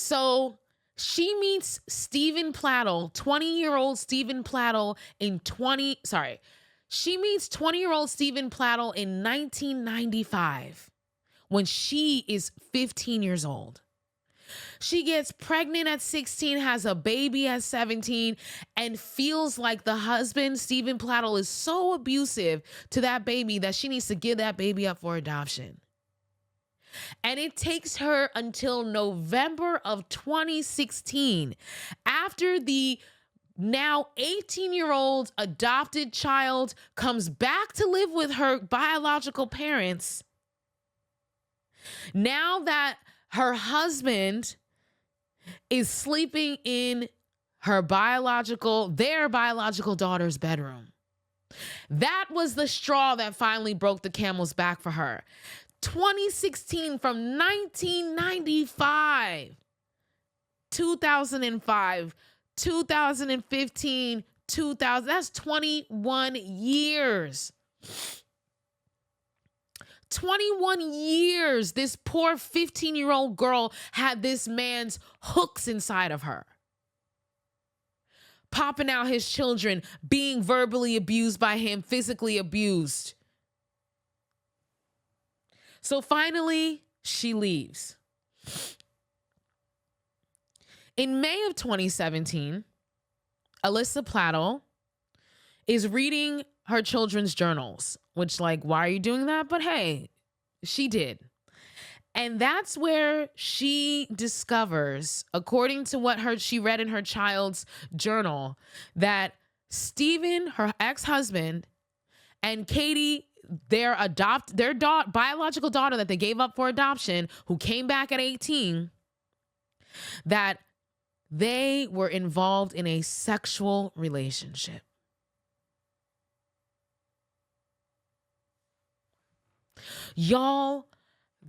So she meets Steven Pladl, 20-year-old Steven Pladl she meets 20-year-old Steven Pladl in 1995 when she is 15 years old. She gets pregnant at 16, has a baby at 17, and feels like the husband, Steven Pladl, is so abusive to that baby that she needs to give that baby up for adoption. And it takes her until November of 2016, after the now 18-year-old adopted child comes back to live with her biological parents. Now that her husband is sleeping in their biological daughter's bedroom. That was the straw that finally broke the camel's back for her. 2016, from 1995, 2005, 2015, 2000, that's 21 years. 21 years, this poor 15-year-old girl had this man's hooks inside of her. Popping out his children, being verbally abused by him, physically abused. So finally, she leaves. In May of 2017, Alyssa Pladl is reading her children's journals, which, like, why are you doing that? But hey, she did. And that's where she discovers, according to what she read in her child's journal, that Steven, her ex-husband, and Katie, their biological daughter that they gave up for adoption, who came back at 18, that they were involved in a sexual relationship. Y'all,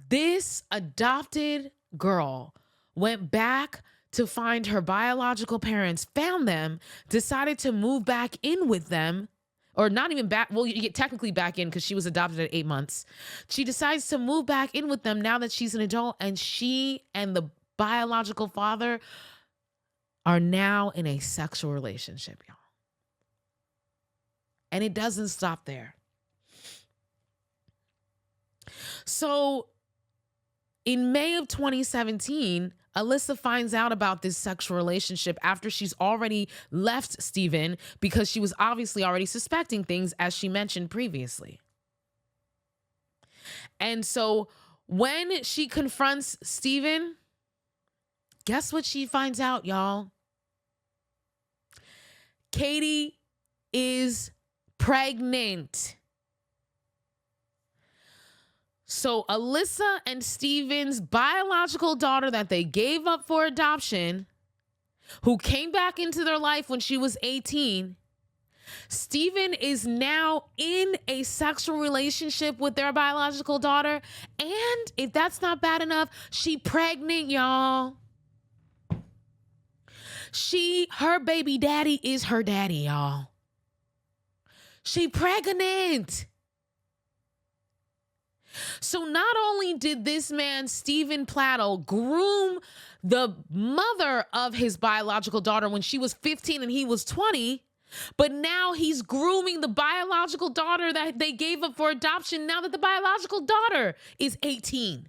this adopted girl went back to find her biological parents, found them, decided to move back in with them, or not even back. Well, you get technically back in because she was adopted at 8 months. She decides to move back in with them now that she's an adult, and she and the biological father are now in a sexual relationship, y'all. And it doesn't stop there. So in May of 2017, Alyssa finds out about this sexual relationship after she's already left Steven, because she was obviously already suspecting things, as she mentioned previously. And so when she confronts Steven, guess what she finds out, y'all? Katie is pregnant. So Alyssa and Steven's biological daughter that they gave up for adoption, who came back into their life when she was 18, Steven is now in a sexual relationship with their biological daughter. And if that's not bad enough, she pregnant, y'all. Her baby daddy is her daddy, y'all. She pregnant. So not only did this man, Steven Pladl, groom the mother of his biological daughter when she was 15 and he was 20, but now he's grooming the biological daughter that they gave up for adoption now that the biological daughter is 18.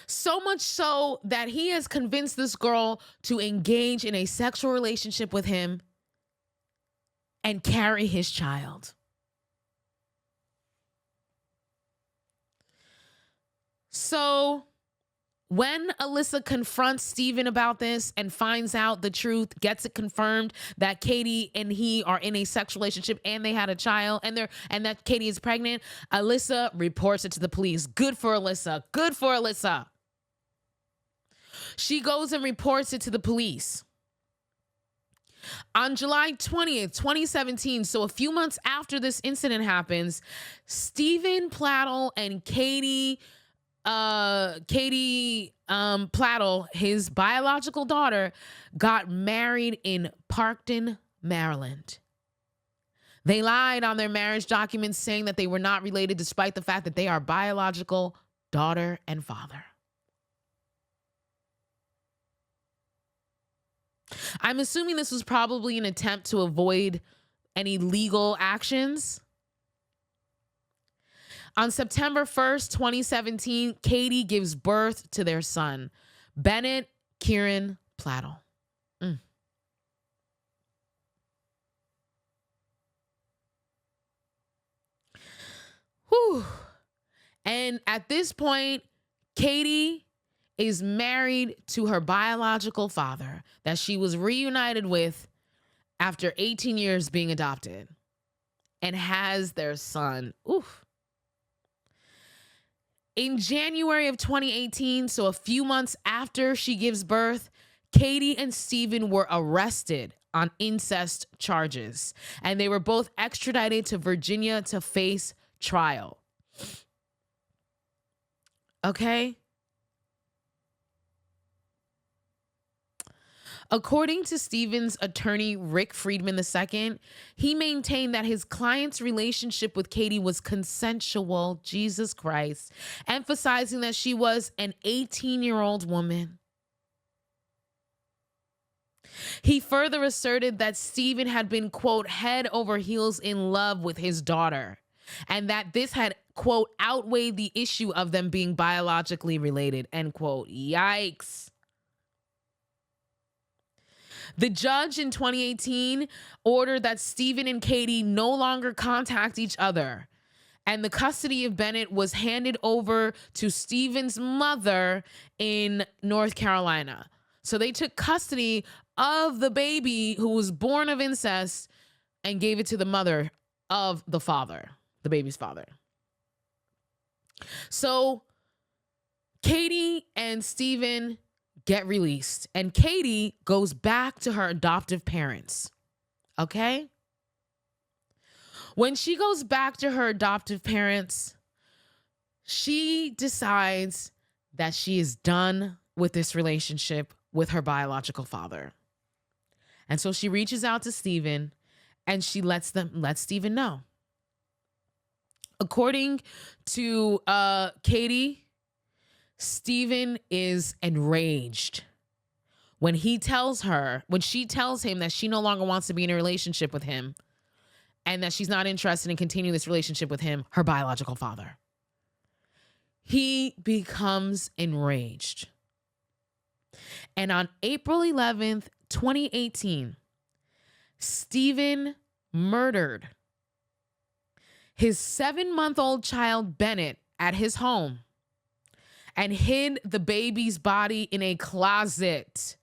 So much so that he has convinced this girl to engage in a sexual relationship with him and carry his child. So when Alyssa confronts Steven about this and finds out the truth, gets it confirmed that Katie and he are in a sexual relationship and they had a child and that Katie is pregnant, Alyssa reports it to the police. Good for Alyssa. Good for Alyssa. She goes and reports it to the police. On July 20th, 2017, so a few months after this incident happens, Steven Pladl and Katie Pladl, his biological daughter, got married in Parkton, Maryland. They lied on their marriage documents saying that they were not related despite the fact that they are biological daughter and father. I'm assuming this was probably an attempt to avoid any legal actions. On September 1st, 2017, Katie gives birth to their son, Bennett Kieran Pladl. Whew. And at this point, Katie is married to her biological father that she was reunited with after 18 years being adopted, and has their son. Oof. In January of 2018, so a few months after she gives birth, Katie and Steven were arrested on incest charges, and they were both extradited to Virginia to face trial. Okay? According to Steven's attorney, Rick Friedman II, he maintained that his client's relationship with Katie was consensual, Jesus Christ, emphasizing that she was an 18-year-old woman. He further asserted that Steven had been, quote, head over heels in love with his daughter, and that this had, quote, outweighed the issue of them being biologically related, end quote. Yikes. The judge in 2018 ordered that Steven and Katie no longer contact each other, and the custody of Bennett was handed over to Steven's mother in North Carolina. So they took custody of the baby who was born of incest and gave it to the mother of the father, the baby's father. So Katie and Steven get released, and Katie goes back to her adoptive parents. Okay? When she goes back to her adoptive parents, she decides that she is done with this relationship with her biological father. And so she reaches out to Steven, and she lets Steven know. According to Katie, Steven is enraged when she tells him that she no longer wants to be in a relationship with him and that she's not interested in continuing this relationship with him, her biological father. He becomes enraged. And on April 11th, 2018, Steven murdered his 7-month-old child, Bennett, at his home and hid the baby's body in a closet.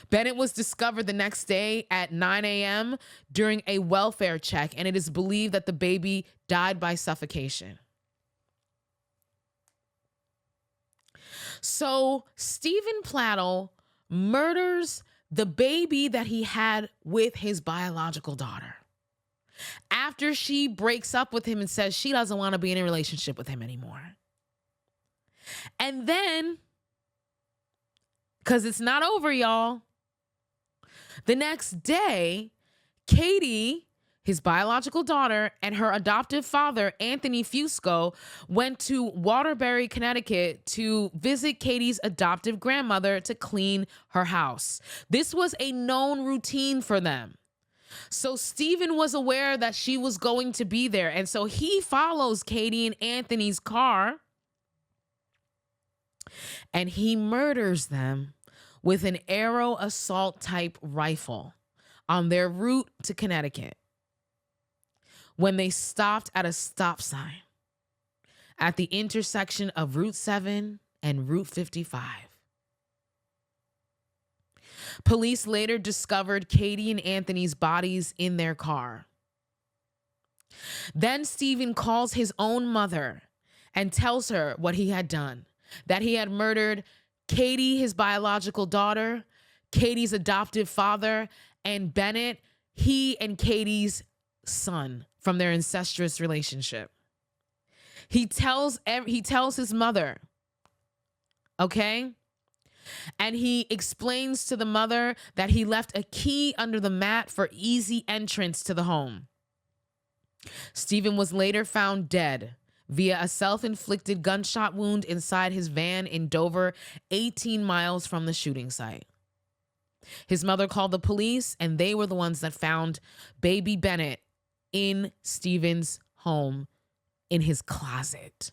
Bennett was discovered the next day at 9 a.m. during a welfare check, and it is believed that the baby died by suffocation. So Steven Pladl murders the baby that he had with his biological daughter after she breaks up with him and says she doesn't want to be in a relationship with him anymore. And then, because it's not over, y'all, the next day, Katie, his biological daughter, and her adoptive father, Anthony Fusco, went to Waterbury, Connecticut to visit Katie's adoptive grandmother to clean her house. This was a known routine for them. So Steven was aware that she was going to be there, and so he follows Katie and Anthony's car, and he murders them with an arrow assault type rifle on their route to Connecticut when they stopped at a stop sign at the intersection of Route 7 and Route 55. Police later discovered Katie and Anthony's bodies in their car. Then Steven calls his own mother and tells her what he had done, that he had murdered Katie, his biological daughter, Katie's adoptive father, and Bennett, he and Katie's son from their incestuous relationship. He tells his mother, okay, And he explains to the mother that he left a key under the mat for easy entrance to the home. Steven was later found dead via a self-inflicted gunshot wound inside his van in Dover, 18 miles from the shooting site. His mother called the police, and they were the ones that found baby Bennett in Steven's home in his closet.